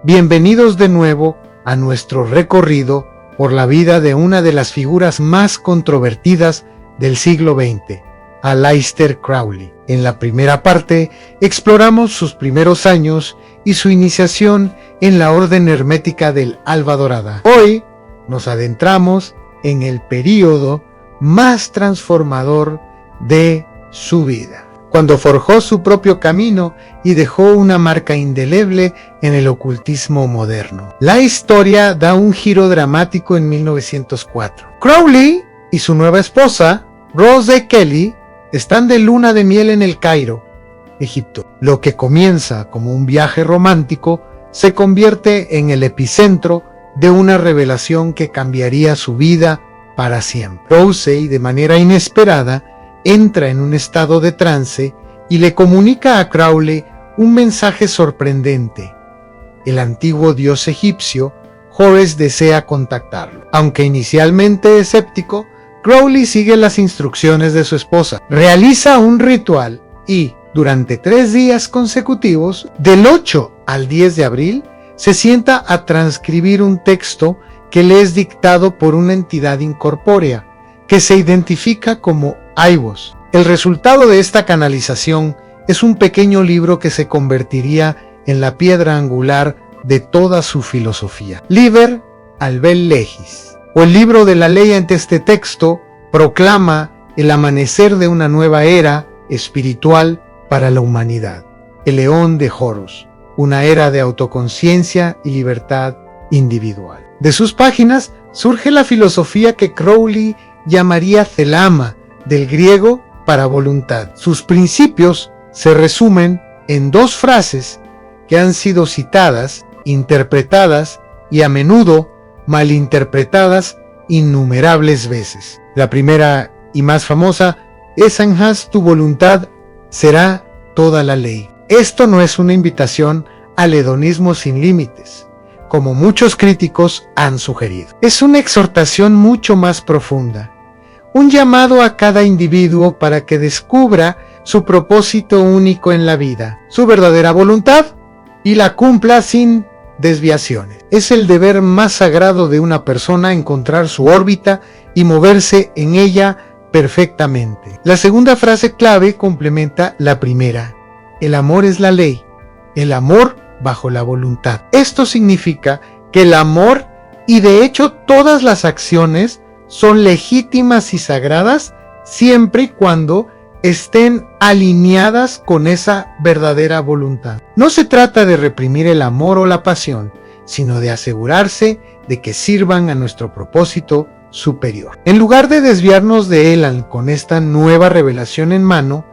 Bienvenidos de nuevo a nuestro recorrido por la vida de una de las figuras más controvertidas del siglo XX, Aleister Crowley. En la primera parte exploramos sus primeros años y su iniciación en la Orden Hermética del Alba Dorada. Hoy nos adentramos en el período más transformador de su vida, cuando forjó su propio camino y dejó una marca indeleble en el ocultismo moderno. La historia da un giro dramático en 1904. Crowley y su nueva esposa, Rose D. Kelly, están de luna de miel en el Cairo, Egipto. Lo que comienza como un viaje romántico se convierte en el epicentro de una revelación que cambiaría su vida para siempre. Rose, de manera inesperada, entra en un estado de trance y le comunica a Crowley un mensaje sorprendente. El antiguo dios egipcio, Horus, desea contactarlo. Aunque inicialmente escéptico, Crowley sigue las instrucciones de su esposa. Realiza un ritual y, durante 3 días consecutivos, del 8 al 10 de abril, se sienta a transcribir un texto que le es dictado por una entidad incorpórea, que se identifica como Aivos. El resultado de esta canalización es un pequeño libro que se convertiría en la piedra angular de toda su filosofía. Liber Albel Legis, o el libro de la ley. Ante este texto proclama el amanecer de una nueva era espiritual para la humanidad, el Eón de Horus, una era de autoconciencia y libertad individual. De sus páginas surge la filosofía que Crowley llamaría Thelama, del griego para voluntad. Sus principios se resumen en 2 frases que han sido citadas, interpretadas y a menudo malinterpretadas innumerables veces. La primera y más famosa es: haz tu voluntad, será toda la ley. Esto no es una invitación al hedonismo sin límites, como muchos críticos han sugerido. Es una exhortación mucho más profunda, un llamado a cada individuo para que descubra su propósito único en la vida, su verdadera voluntad, y la cumpla sin desviaciones. Es el deber más sagrado de una persona encontrar su órbita y moverse en ella perfectamente. La segunda frase clave complementa la primera: el amor es la ley, el amor bajo la voluntad. Esto significa que el amor, y de hecho todas las acciones, son legítimas y sagradas siempre y cuando estén alineadas con esa verdadera voluntad. No se trata de reprimir el amor o la pasión, sino de asegurarse de que sirvan a nuestro propósito superior. En lugar de desviarnos de él con esta nueva revelación en mano,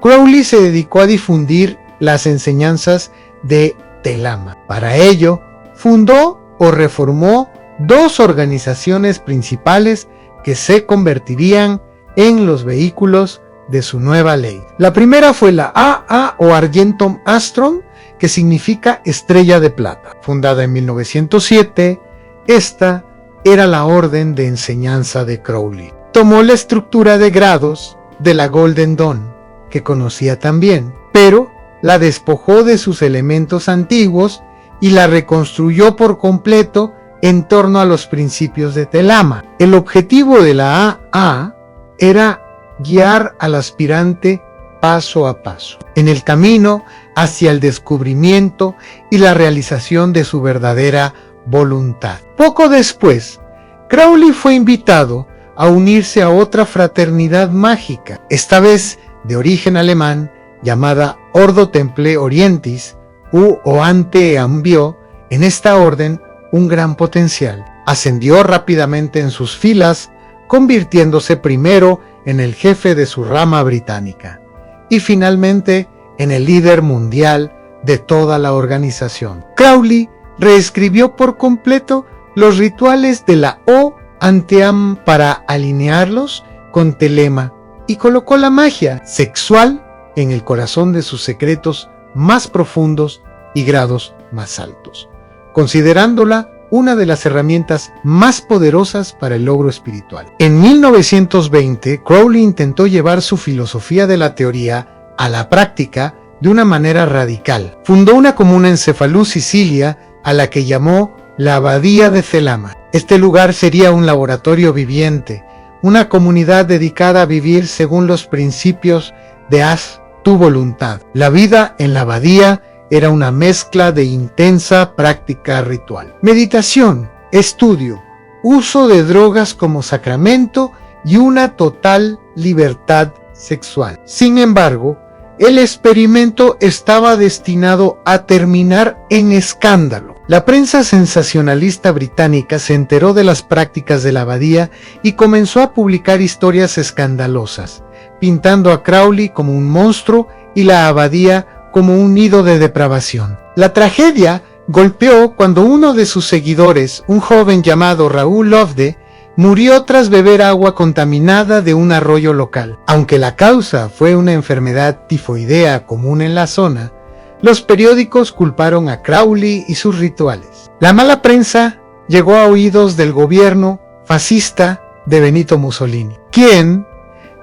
Crowley se dedicó a difundir las enseñanzas de Thelama. Para ello, fundó o reformó 2 organizaciones principales que se convertirían en los vehículos de su nueva ley. La primera fue la AA o Argentum Astrum, que significa estrella de plata. Fundada en 1907, esta era la orden de enseñanza de Crowley. Tomó la estructura de grados de la Golden Dawn, que conocía también, pero la despojó de sus elementos antiguos y la reconstruyó por completo en torno a los principios de Thelama. El objetivo de la AA era guiar al aspirante paso a paso en el camino hacia el descubrimiento y la realización de su verdadera voluntad. Poco después, Crowley fue invitado a unirse a otra fraternidad mágica, esta vez de origen alemán, llamada Ordo Templi Orientis u Oante Ambio. En esta orden, un gran potencial ascendió rápidamente en sus filas, convirtiéndose primero en el jefe de su rama británica y finalmente en el líder mundial de toda la organización. Crowley reescribió por completo los rituales de la O Anteam para alinearlos con Thelema y colocó la magia sexual en el corazón de sus secretos más profundos y grados más altos, considerándola una de las herramientas más poderosas para el logro espiritual. En 1920, Crowley intentó llevar su filosofía de la teoría a la práctica de una manera radical. Fundó una comuna en Cefalú, Sicilia, a la que llamó la Abadía de Thelama. Este lugar sería un laboratorio viviente, una comunidad dedicada a vivir según los principios de haz tu voluntad. La vida en la abadía era una mezcla de intensa práctica ritual, meditación, estudio, uso de drogas como sacramento y una total libertad sexual. Sin embargo, el experimento estaba destinado a terminar en escándalo. La prensa sensacionalista británica se enteró de las prácticas de la abadía y comenzó a publicar historias escandalosas, pintando a Crowley como un monstruo y la abadía como un nido de depravación. La tragedia golpeó cuando uno de sus seguidores, un joven llamado Raoul Loveday, murió tras beber agua contaminada de un arroyo local. Aunque la causa fue una enfermedad tifoidea común en la zona, los periódicos culparon a Crowley y sus rituales. La mala prensa llegó a oídos del gobierno fascista de Benito Mussolini, quien,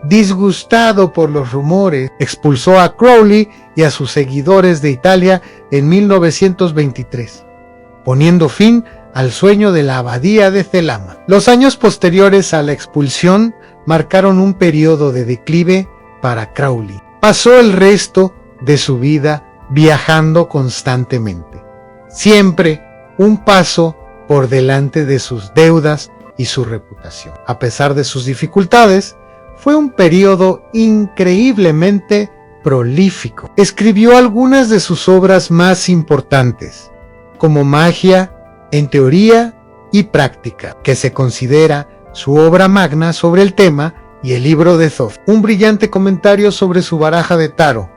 disgustado por los rumores, expulsó a Crowley y a sus seguidores de Italia en 1923, poniendo fin al sueño de la abadía de Thelama. Los años posteriores a la expulsión marcaron un periodo de declive para Crowley. Pasó el resto de su vida viajando constantemente, siempre un paso por delante de sus deudas y su reputación. A pesar de sus dificultades, fue un periodo increíblemente prolífico. Escribió algunas de sus obras más importantes, como Magia en teoría y práctica, que se considera su obra magna sobre el tema, y el libro de Thoth, un brillante comentario sobre su baraja de tarot.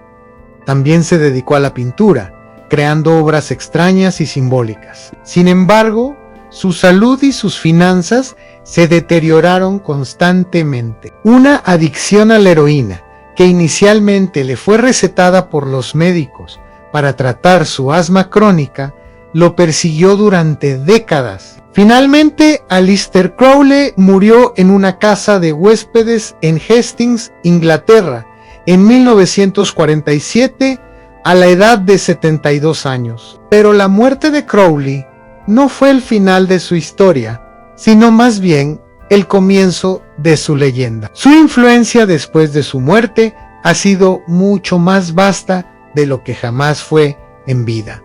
También se dedicó a la pintura, creando obras extrañas y simbólicas. Sin embargo, su salud y sus finanzas se deterioraron constantemente. Una adicción a la heroína, que inicialmente le fue recetada por los médicos para tratar su asma crónica, lo persiguió durante décadas. Finalmente, Aleister Crowley murió en una casa de huéspedes en Hastings, Inglaterra, en 1947, a la edad de 72 años. Pero la muerte de Crowley no fue el final de su historia, sino más bien el comienzo de su leyenda. Su influencia después de su muerte ha sido mucho más vasta de lo que jamás fue en vida.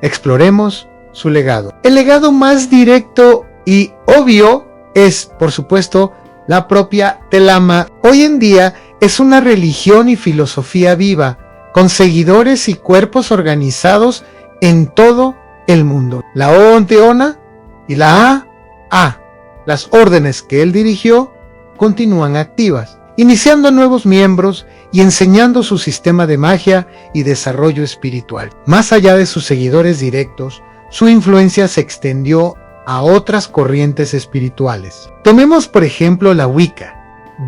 Exploremos su legado. El legado más directo y obvio es, por supuesto, la propia Thelama. Hoy en día es una religión y filosofía viva, con seguidores y cuerpos organizados en todo el mundo. La Oonteona y la AA, las órdenes que él dirigió, continúan activas, iniciando nuevos miembros y enseñando su sistema de magia y desarrollo espiritual. Más allá de sus seguidores directos, su influencia se extendió a otras corrientes espirituales. Tomemos por ejemplo la Wicca.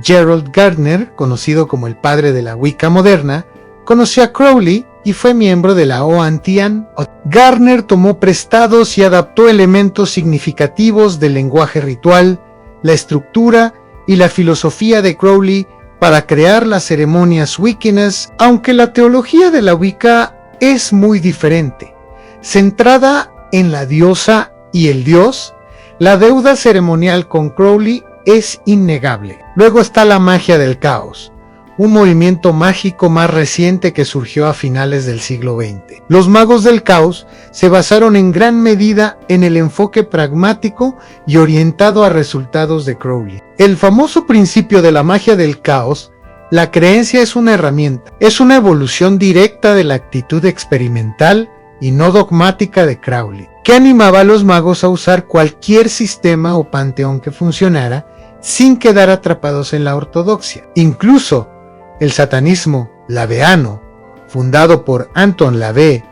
Gerald Gardner, conocido como el padre de la Wicca moderna, conoció a Crowley y fue miembro de la Oantian. Gardner tomó prestados y adaptó elementos significativos del lenguaje ritual, la estructura y la filosofía de Crowley para crear las ceremonias wiccanas, aunque la teología de la Wicca es muy diferente. Centrada en la diosa y el dios, la deuda ceremonial con Crowley es innegable. Luego está la magia del caos, un movimiento mágico más reciente que surgió a finales del siglo XX. Los magos del caos se basaron en gran medida en el enfoque pragmático y orientado a resultados de Crowley. El famoso principio de la magia del caos, la creencia es una herramienta, es una evolución directa de la actitud experimental y no dogmática de Crowley, que animaba a los magos a usar cualquier sistema o panteón que funcionara sin quedar atrapados en la ortodoxia. Incluso el satanismo laveano, fundado por Anton LaVey,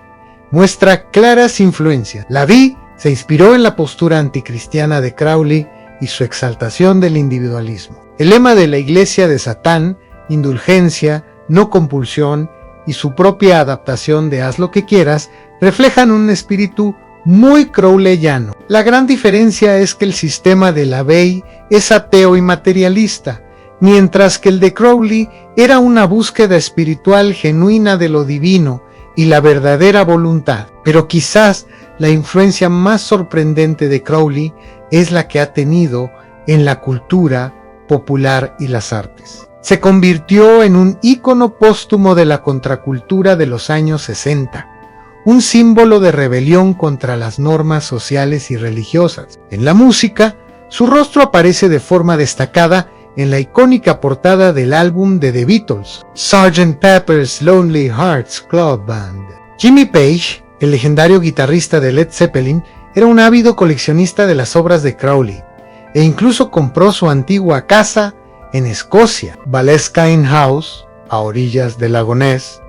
muestra claras influencias. LaVey se inspiró en la postura anticristiana de Crowley y su exaltación del individualismo. El lema de la Iglesia de Satán, indulgencia, no compulsión, y su propia adaptación de haz lo que quieras, reflejan un espíritu muy crowleyano. La gran diferencia es que el sistema de LaVey es ateo y materialista, mientras que el de Crowley era una búsqueda espiritual genuina de lo divino y la verdadera voluntad. Pero quizás la influencia más sorprendente de Crowley es la que ha tenido en la cultura popular y las artes. Se convirtió en un ícono póstumo de la contracultura de los años 60, un símbolo de rebelión contra las normas sociales y religiosas. En la música, su rostro aparece de forma destacada en la icónica portada del álbum de The Beatles, Sgt. Pepper's Lonely Hearts Club Band. Jimmy Page, el legendario guitarrista de Led Zeppelin, era un ávido coleccionista de las obras de Crowley, e incluso compró su antigua casa en Escocia, Baleskine House, a orillas del lago Ness.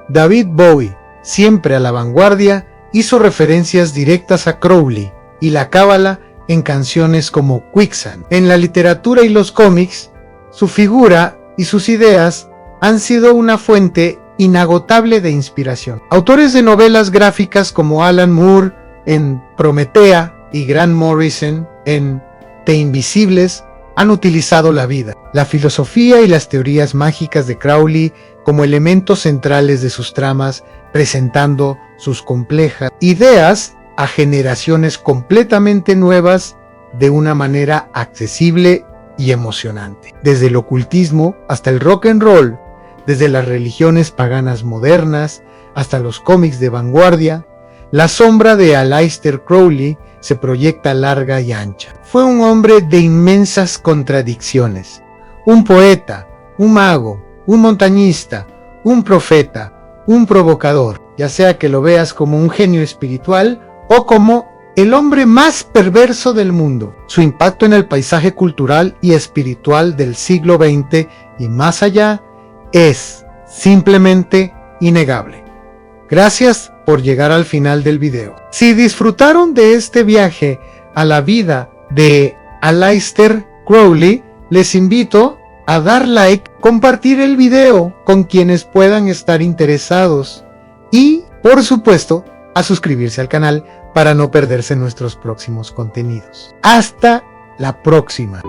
David Bowie, siempre a la vanguardia, hizo referencias directas a Crowley y la cábala en canciones como Quicksand. En la literatura y los cómics, su figura y sus ideas han sido una fuente inagotable de inspiración. Autores de novelas gráficas como Alan Moore en Prometea y Grant Morrison en The Invisibles han utilizado la vida, la filosofía y las teorías mágicas de Crowley como elementos centrales de sus tramas, presentando sus complejas ideas a generaciones completamente nuevas de una manera accesible y emocionante. Desde el ocultismo hasta el rock and roll, desde las religiones paganas modernas hasta los cómics de vanguardia, la sombra de Aleister Crowley se proyecta larga y ancha. Fue un hombre de inmensas contradicciones, un poeta, un mago, un montañista, un profeta, un provocador, ya sea que lo veas como un genio espiritual o como el hombre más perverso del mundo. Su impacto en el paisaje cultural y espiritual del siglo XX y más allá es simplemente innegable. Gracias por llegar al final del video. Si disfrutaron de este viaje a la vida de Aleister Crowley, les invito a dar like, compartir el video con quienes puedan estar interesados y, por supuesto, a suscribirse al canal para no perderse nuestros próximos contenidos. Hasta la próxima.